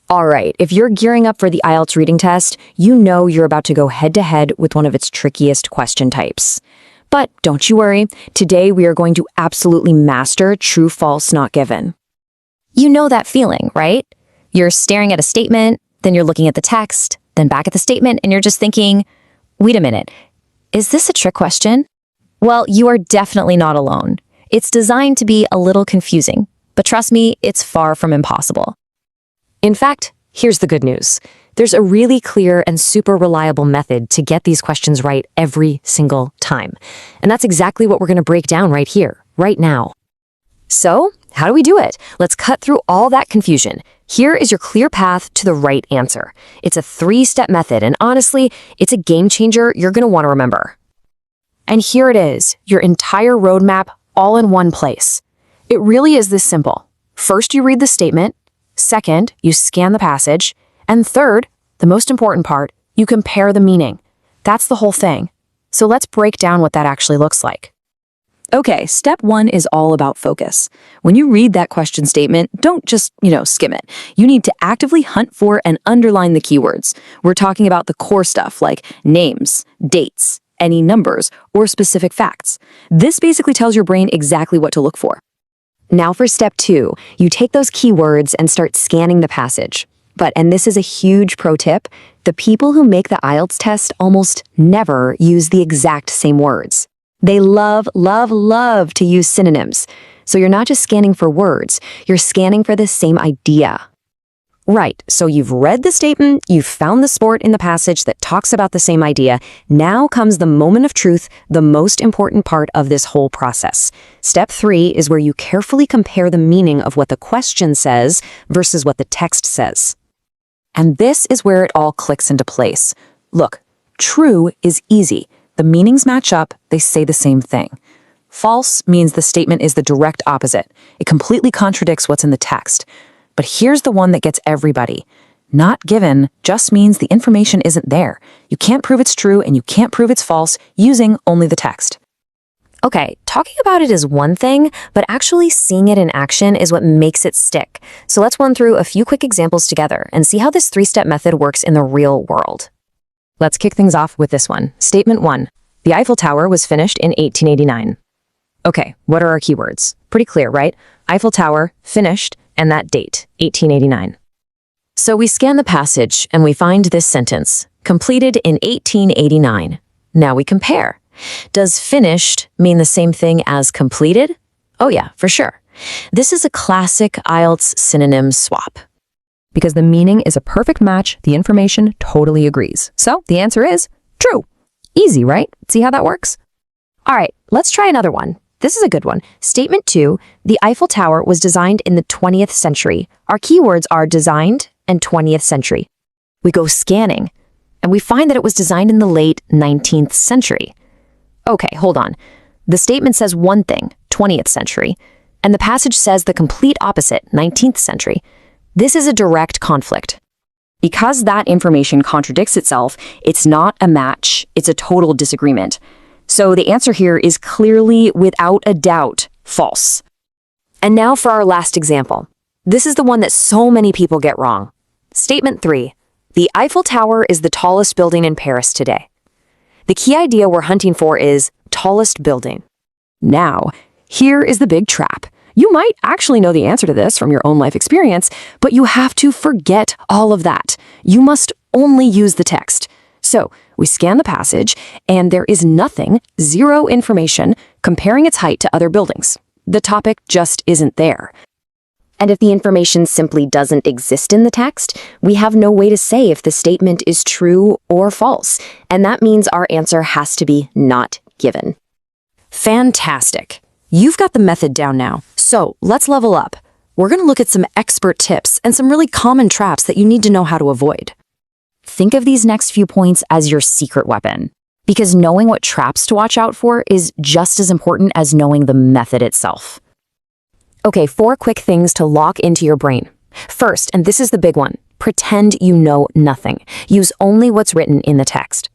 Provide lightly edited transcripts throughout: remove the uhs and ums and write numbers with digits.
All right, if you're gearing up for the IELTS reading test, you know you're about to go head-to-head with one of its trickiest question types. But don't you worry, today we are going to absolutely master true, false, not given. You know that feeling, right? You're staring at a statement, then you're looking at the text, then back at the statement, and you're just thinking, wait a minute, is this a trick question? Well, you are definitely not alone. It's designed to be a little confusing, but trust me, it's far from impossible. In fact, here's the good news. There's a really clear and super reliable method to get these questions right every single time. And that's exactly what we're going to break down right here, right now. So, how do we do it? Let's cut through all that confusion. Here is your clear path to the right answer. It's a 3-step method, and honestly, it's a game changer you're going to want to remember. And here it is, your entire roadmap all in one place. It really is this simple. First, you read the statement. Second, you scan the passage. And third, the most important part, you compare the meaning. That's the whole thing. So let's break down what that actually looks like. Okay, step 1 is all about focus. When you read that question statement, don't just, skim it. You need to actively hunt for and underline the keywords. We're talking about the core stuff like names, dates, any numbers, or specific facts. This basically tells your brain exactly what to look for. Now for step 2, you take those keywords and start scanning the passage. And this is a huge pro tip, the people who make the IELTS test almost never use the exact same words. They love, love, love to use synonyms. So you're not just scanning for words, you're scanning for the same idea. Right, so you've read the statement, you've found the sport in the passage that talks about the same idea. Now comes the moment of truth, the most important part of this whole process. Step 3 is where you carefully compare the meaning of what the question says versus what the text says. And this is where it all clicks into place. Look, true is easy. The meanings match up, they say the same thing. False means the statement is the direct opposite. It completely contradicts what's in the text. But here's the one that gets everybody. Not given just means the information isn't there. You can't prove it's true and you can't prove it's false using only the text. Okay, talking about it is one thing, but actually seeing it in action is what makes it stick. So let's run through a few quick examples together and see how this 3-step method works in the real world. Let's kick things off with this one. Statement 1. The Eiffel Tower was finished in 1889. Okay, what are our keywords? Pretty clear, right? Eiffel Tower, finished, and that date, 1889. So we scan the passage and we find this sentence, completed in 1889. Now we compare. Does finished mean the same thing as completed? Oh yeah, for sure. This is a classic IELTS synonym swap. Because the meaning is a perfect match, the information totally agrees. So the answer is true. Easy, right? See how that works? All right, let's try another one. This is a good one. Statement 2, the Eiffel Tower was designed in the 20th century. Our keywords are designed and 20th century. We go scanning, and we find that it was designed in the late 19th century. Okay, hold on. The statement says one thing, 20th century, and the passage says the complete opposite, 19th century. This is a direct conflict. Because that information contradicts itself, it's not a match, it's a total disagreement. So the answer here is clearly, without a doubt, false. And now for our last example. This is the one that so many people get wrong. Statement 3. The Eiffel Tower is the tallest building in Paris today. The key idea we're hunting for is tallest building. Now, here is the big trap. You might actually know the answer to this from your own life experience, but you have to forget all of that. You must only use the text. So, we scan the passage, and there is nothing, zero information, comparing its height to other buildings. The topic just isn't there. And if the information simply doesn't exist in the text, we have no way to say if the statement is true or false, and that means our answer has to be not given. Fantastic! You've got the method down now, so let's level up. We're going to look at some expert tips and some really common traps that you need to know how to avoid. Think of these next few points as your secret weapon, because knowing what traps to watch out for is just as important as knowing the method itself. Okay, 4 quick things to lock into your brain. First, and this is the big one, pretend you know nothing. Use only what's written in the text.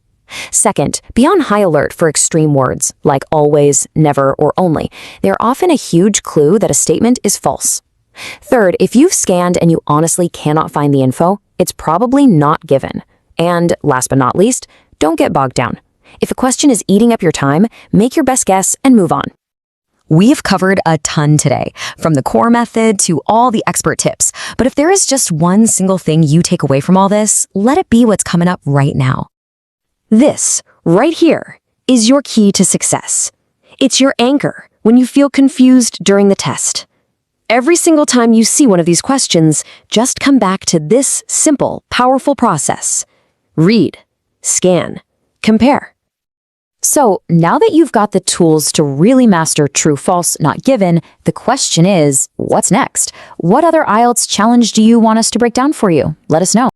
Second, be on high alert for extreme words, like always, never, or only. They're often a huge clue that a statement is false. Third, if you've scanned and you honestly cannot find the info, it's probably not given. And last but not least, don't get bogged down. If a question is eating up your time, make your best guess and move on. We've covered a ton today, from the core method to all the expert tips. But if there is just one single thing you take away from all this, let it be what's coming up right now. This, right here, is your key to success. It's your anchor when you feel confused during the test. Every single time you see one of these questions, just come back to this simple, powerful process. Read, scan, compare. So now that you've got the tools to really master true, false, not given, the question is, what's next? What other IELTS challenge do you want us to break down for you? Let us know.